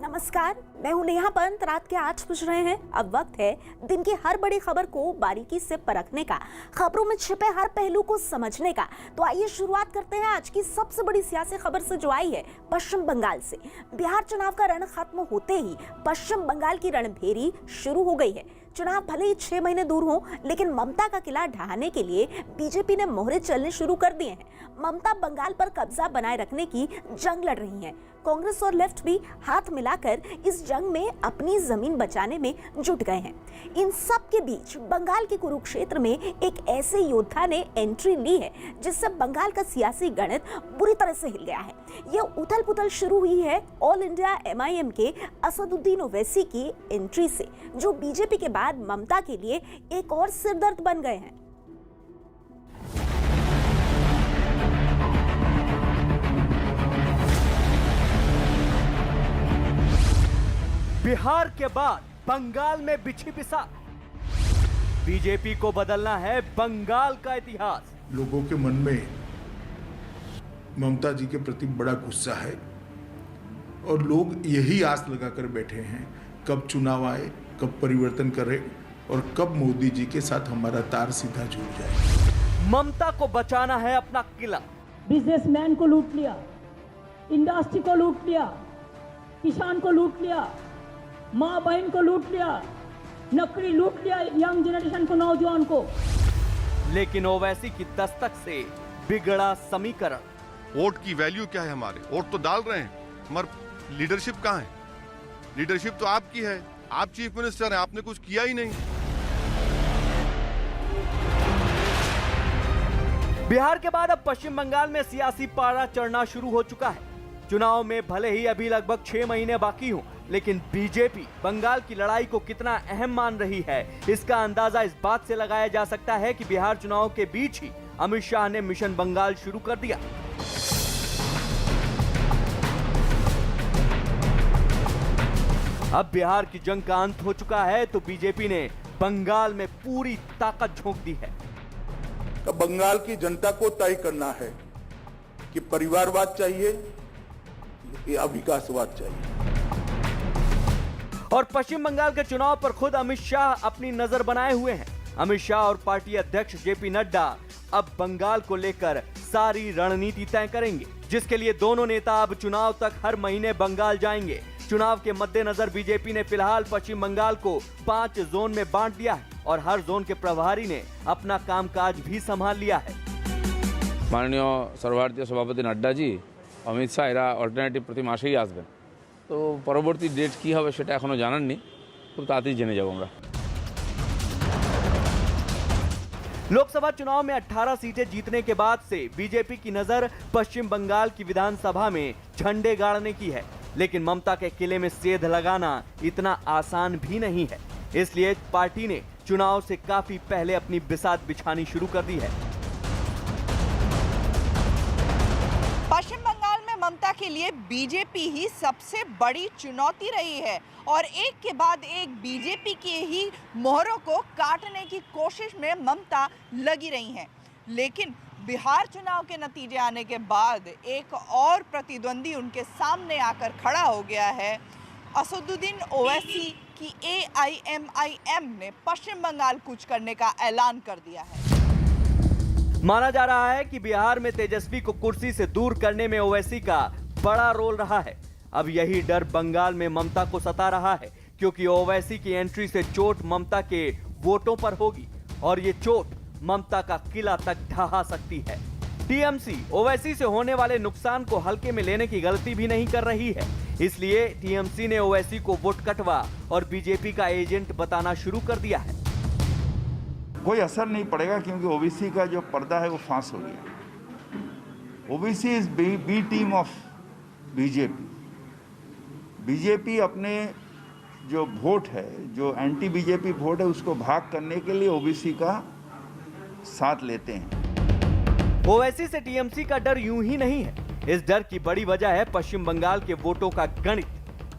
नमस्कार, मैं हूं नेहा पंत। रात के 8 बज रहे हैं। अब वक्त है दिन की हर बड़ी खबर को बारीकी से परखने का, खबरों में छिपे हर पहलू को समझने का। तो आइए शुरुआत करते हैं आज की सबसे बड़ी सियासी खबर से जो आई है पश्चिम बंगाल से। बिहार चुनाव का रण खत्म होते ही पश्चिम बंगाल की रणभेरी शुरू हो गई है। चुनाव भले ही 6 महीने दूर हो, लेकिन ममता का किला ढहाने के लिए बीजेपी ने मोहरे चलने शुरू कर दिए हैं। ममता बंगाल पर कब्जा बनाए रखने की जंग लड़ रही हैं। कांग्रेस और लेफ्ट भी हाथ मिलाकर इस जंग में अपनी जमीन बचाने में जुट गए हैं। इन सब के बीच बंगाल के कुरुक्षेत्र में एक ऐसे योद्धा ने एंट्री ली है जिससे बंगाल का सियासी गणित बुरी तरह से हिल गया है। यह उथल पुथल शुरू हुई है ऑल इंडिया MIM के असदुद्दीन ओवैसी की एंट्री से, जो बीजेपी के बाद ममता के लिए एक और सिरदर्द बन गए हैं। बिहार के बाद बंगाल में बिछी बिसात, बीजेपी को बदलना है बंगाल का इतिहास। लोगों के मन में ममता जी के प्रति बड़ा गुस्सा है और लोग यही आस लगाकर बैठे हैं कब चुनाव आए, कब परिवर्तन करे और कब मोदी जी के साथ हमारा तार सीधा जुड़ जाए। ममता को बचाना है अपना किला। बिजनेसमैन को लूट लिया, इंडस्ट्री को लूट लिया, किसान को लूट लिया, माँ बहन को लूट लिया, नौकरी लूट लिया, यंग जनरेशन को, नौजवान को। लेकिन ओवैसी की दस्तक से बिगड़ा समीकरण। वोट की वैल्यू क्या है? हमारे वोट तो डाल रहे हैं, मगर लीडरशिप कहाँ है? लीडरशिप तो आपकी है, आप चीफ मिनिस्टर हैं, आपने कुछ किया ही नहीं। बिहार के बाद अब पश्चिम बंगाल में सियासी पारा चढ़ना शुरू हो चुका है। चुनाव में भले ही अभी लगभग 6 महीने बाकी हों, लेकिन बीजेपी बंगाल की लड़ाई को कितना अहम मान रही है, इसका अंदाजा इस बात से लगाया जा सकता है कि बिहार चुनाव के बीच ही अमित शाह ने मिशन बंगाल शुरू कर दिया। अब बिहार की जंग का अंत हो चुका है, तो बीजेपी ने बंगाल में पूरी ताकत झोंक दी है। तो बंगाल की जनता को तय करना है कि परिवारवाद चाहिए या विकासवाद चाहिए। और पश्चिम बंगाल के चुनाव पर खुद अमित शाह अपनी नजर बनाए हुए हैं। अमित शाह और पार्टी अध्यक्ष JP नड्डा अब बंगाल को लेकर सारी रणनीति तय करेंगे, जिसके लिए दोनों नेता अब चुनाव तक हर महीने बंगाल जाएंगे। चुनाव के मद्देनजर बीजेपी ने फिलहाल पश्चिम बंगाल को 5 जोन में बांट दिया है और हर जोन के प्रभारी ने अपना कामकाज भी संभाल लिया है। माननीय सर्वभारतीय सभापति नड्डा जी, अमित शाह एरा अल्टारनेटिव प्रति मासेই আসবেন। तो परवर्ती डेट की হবে সেটা এখনো জানার নেই, খুব তাড়াতাড়ি জেনে যাব আমরা। लोकसभा चुनाव में 18 सीटें जीतने के बाद से बीजेपी की नजर पश्चिम बंगाल की विधानसभा में झंडे गाड़ने की है, लेकिन ममता के किले में सेध लगाना इतना आसान भी नहीं है। इसलिए पार्टी ने चुनाव से काफी पहले अपनी बिसात बिछानी शुरू कर दी है। पश्चिम बंगाल में ममता के लिए बीजेपी ही सबसे बड़ी चुनौती रही है और एक के बाद एक बीजेपी के ही मोहरों को काटने की कोशिश में ममता लगी रही हैं। लेकिन बिहार चुनाव के नतीजे आने के बाद एक और प्रतिद्वंदी उनके सामने आकर खड़ा हो गया है। असदुद्दीन ओवैसी की AIMIM ने पश्चिम बंगाल कूच करने का ऐलान कर दिया है। माना जा रहा है कि बिहार में तेजस्वी को कुर्सी से दूर करने में ओवैसी का बड़ा रोल रहा है। अब यही डर बंगाल में ममता को सता रहा है, क्योंकि ओवैसी की एंट्री से चोट ममता के वोटों पर होगी और ये चोट ममता का किला तक ढहा सकती है। TMC ओवैसी से होने वाले नुकसान को हल्के में लेने की गलती भी नहीं कर रही है, इसलिए TMC ने ओवैसी को वोट कटवा और बीजेपी का एजेंट बताना शुरू कर दिया है। कोई असर नहीं पड़ेगा क्योंकि ओबीसी का जो पर्दा है वो फांस हो गया। OBC is B team of BJP. BJP अपने जो वोट है, जो एंटी बीजेपी वोट है, उसको भाग करने के लिए ओबीसी का साथ लेते हैं। ओवैसी से TMC का डर यूं ही नहीं है। इस डर की बड़ी वजह है पश्चिम बंगाल के वोटों का गणित,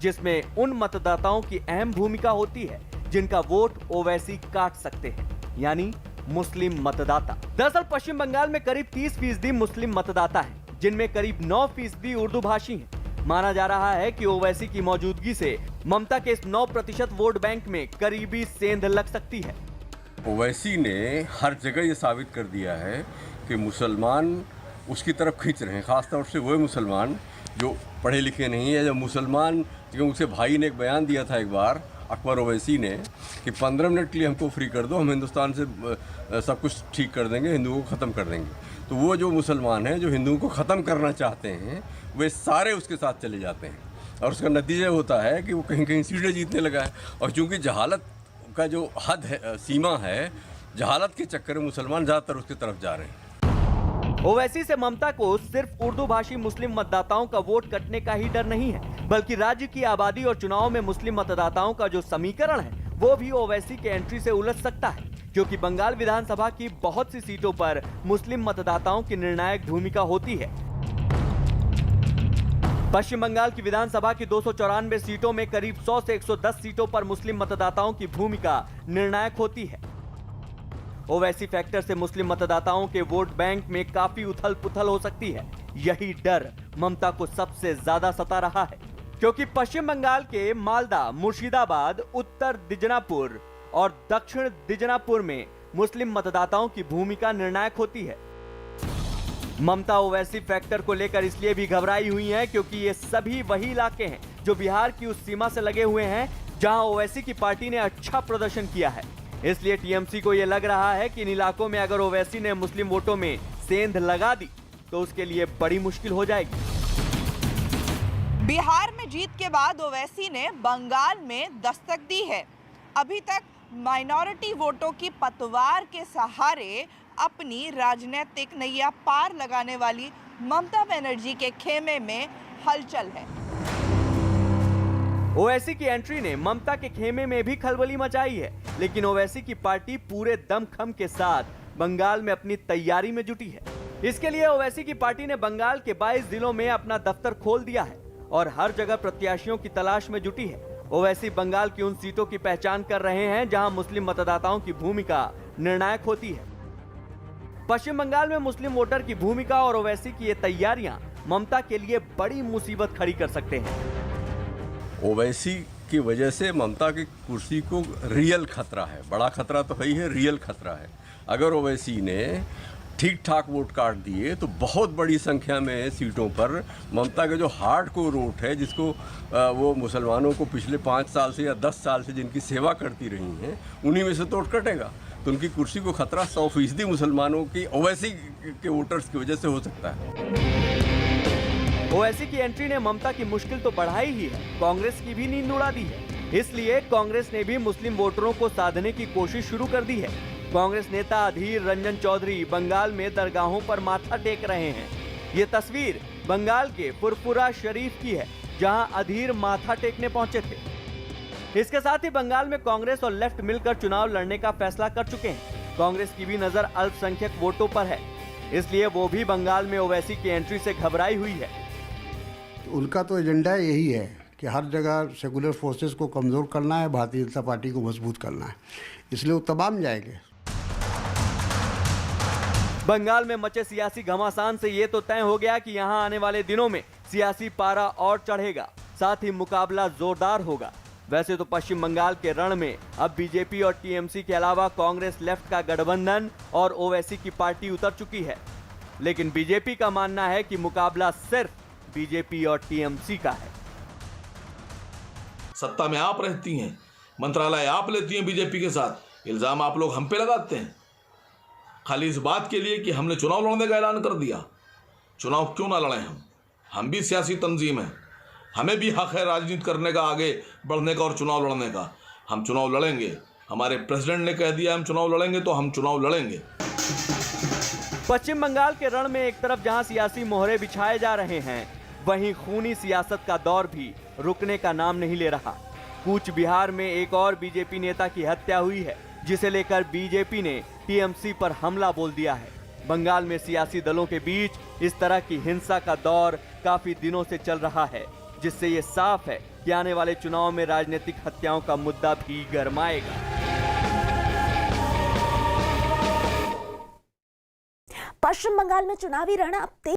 जिसमें उन मतदाताओं की अहम भूमिका होती है जिनका वोट ओवैसी काट सकते हैं, यानी मुस्लिम मतदाता। दरअसल पश्चिम बंगाल में करीब 30% मुस्लिम मतदाता हैं, जिनमें करीब 9% उर्दू भाषी हैं। माना जा रहा है कि ओवैसी की मौजूदगी से ममता के इस 9% वोट बैंक में करीबी सेंध लग सकती है। ओवैसी ने हर जगह ये साबित कर दिया है कि मुसलमान उसकी तरफ खींच रहे हैं, खासतौर से वो मुसलमान जो पढ़े लिखे नहीं है। जब मुसलमान, क्योंकि उसके भाई ने एक बयान दिया था एक बार, अकबर ओवैसी ने, कि 15 मिनट के लिए हमको फ्री कर दो, हम हिंदुस्तान से सब कुछ ठीक कर देंगे, हिंदुओं को ख़त्म कर देंगे। तो वो जो मुसलमान हैं जो हिंदुओं को ख़त्म करना चाहते हैं वे सारे उसके साथ चले जाते हैं, और उसका नतीजा होता है कि वो कहीं कहीं सीटें जीतने लगा है। और चूँकि जहालत का जो हद है, सीमा है, जहालत के चक्कर में मुसलमान ज़्यादातर उसकी तरफ जा रहे हैं। ओवैसी से ममता को सिर्फ उर्दू भाषी मुस्लिम मतदाताओं का वोट कटने का ही डर नहीं है, बल्कि राज्य की आबादी और चुनाव में मुस्लिम मतदाताओं का जो समीकरण है वो भी ओवैसी के एंट्री से उलझ सकता है, क्योंकि बंगाल विधानसभा की बहुत सी सीटों पर मुस्लिम मतदाताओं की निर्णायक भूमिका होती है। पश्चिम बंगाल की विधानसभा की 294 सीटों में करीब 100 से 110 सीटों पर मुस्लिम मतदाताओं की भूमिका निर्णायक होती है। ओवैसी फैक्टर से मुस्लिम मतदाताओं के वोट बैंक में काफी उथल पुथल हो सकती है। यही डर ममता को सबसे ज्यादा सता रहा है, क्योंकि पश्चिम बंगाल के मालदा, मुर्शिदाबाद, उत्तर दिजनापुर और दक्षिण दिजनापुर में मुस्लिम मतदाताओं की भूमिका निर्णायक होती है। ममता ओवैसी फैक्टर को लेकर इसलिए भी घबराई हुई हैं क्योंकि ये सभी वही इलाके हैं जो बिहार की उस सीमा से लगे हुए हैं जहां ओवैसी की पार्टी ने अच्छा प्रदर्शन किया है। इसलिए टीएमसी को यह लग रहा है कि इन इलाकों में अगर ओवैसी ने मुस्लिम वोटों में सेंध लगा दी तो उसके लिए बड़ी मुश्किल हो जाएगी। बिहार में जीत के बाद ओवैसी ने बंगाल में दस्तक दी है। अभी तक माइनॉरिटी वोटों की पतवार के सहारे अपनी राजनीतिक नैया पार लगाने वाली ममता बनर्जी के खेमे में हलचल है। ओवैसी की एंट्री ने ममता के खेमे में भी खलबली मचाई है, लेकिन ओवैसी की पार्टी पूरे दमखम के साथ बंगाल में अपनी तैयारी में जुटी है। इसके लिए ओवैसी की पार्टी ने बंगाल के 22 जिलों में अपना दफ्तर खोल दिया है और हर जगह प्रत्याशियों की तलाश में जुटी है। ओवैसी बंगाल की उन सीटों की पहचान कर रहे हैं जहां मुस्लिम मतदाताओं की भूमिका निर्णायक होती है। पश्चिम बंगाल में मुस्लिम वोटर की भूमिका और ओवैसी की ये तैयारियां ममता के लिए बड़ी मुसीबत खड़ी कर सकते हैं। ओवैसी की वजह से ममता की कुर्सी को रियल खतरा है, बड़ा खतरा तो है ही है, रियल खतरा है। अगर ओवैसी ने ठीक ठाक वोट काट दिए तो बहुत बड़ी संख्या में सीटों पर ममता के जो हार्ड कोर वोट है, जिसको वो मुसलमानों को पिछले 5 साल से या 10 साल से जिनकी सेवा करती रही हैं, उन्हीं में से तो वोट कटेगा। तो उनकी कुर्सी को खतरा 100% मुसलमानों की, ओवैसी के वोटर्स की वजह से हो सकता है। ओवैसी की एंट्री ने ममता की मुश्किल तो बढ़ाई ही है, कांग्रेस की भी नींद उड़ा दी है। इसलिए कांग्रेस ने भी मुस्लिम वोटरों को साधने की कोशिश शुरू कर दी है। कांग्रेस नेता अधीर रंजन चौधरी बंगाल में दरगाहों पर माथा टेक रहे हैं। ये तस्वीर बंगाल के फुरफुरा शरीफ की है, जहां अधीर माथा टेकने पहुंचे थे। इसके साथ ही बंगाल में कांग्रेस और लेफ्ट मिलकर चुनाव लड़ने का फैसला कर चुके हैं। कांग्रेस की भी नजर अल्पसंख्यक वोटों पर है, इसलिए वो भी बंगाल में ओवैसी की एंट्री से घबराई हुई है। उनका तो एजेंडा यही है कि हर जगह सेकुलर फोर्सेस को कमज़ोर करना है, भारतीय जनता पार्टी को मजबूत करना है, इसलिए वो तमाम जाएंगे। बंगाल में मचे सियासी घमासान से ये तो तय हो गया कि यहां आने वाले दिनों में सियासी पारा और चढ़ेगा, साथ ही मुकाबला जोरदार होगा। वैसे तो पश्चिम बंगाल के रण में अब बीजेपी और टीएमसी के अलावा कांग्रेस लेफ्ट का गठबंधन और ओवैसी की पार्टी उतर चुकी है, लेकिन बीजेपी का मानना है कि मुकाबला सिर्फ बीजेपी और टीएमसी का है। सत्ता में आप रहती हैं, मंत्रालय आप लेती हैं बीजेपी के साथ, इल्जाम आप लोग हम पे लगाते हैं, खाली इस बात के लिए कि हमने चुनाव लड़ने का ऐलान कर दिया। चुनाव क्यों ना लड़ें हम भी सियासी तंजीम हैं, हमें भी हक है राजनीति करने का, आगे बढ़ने का और चुनाव लड़ने का। हम चुनाव लड़ेंगे, हमारे प्रेसिडेंट ने कह दिया हम चुनाव लड़ेंगे तो हम चुनाव लड़ेंगे। पश्चिम बंगाल के रण में एक तरफ जहां सियासी मोहरे बिछाए जा रहे हैं, वहीं खूनी सियासत का दौर भी रुकने का नाम नहीं ले रहा। कूच बिहार में एक और बीजेपी नेता की हत्या हुई है, जिसे लेकर बीजेपी ने टीएमसी पर हमला बोल दिया है। बंगाल में सियासी दलों के बीच इस तरह की हिंसा का दौर काफी दिनों से चल रहा है, जिससे ये साफ है कि आने वाले चुनाव में राजनीतिक हत्याओं का मुद्दा भी गरमाएगा। पश्चिम बंगाल में चुनावी रण अब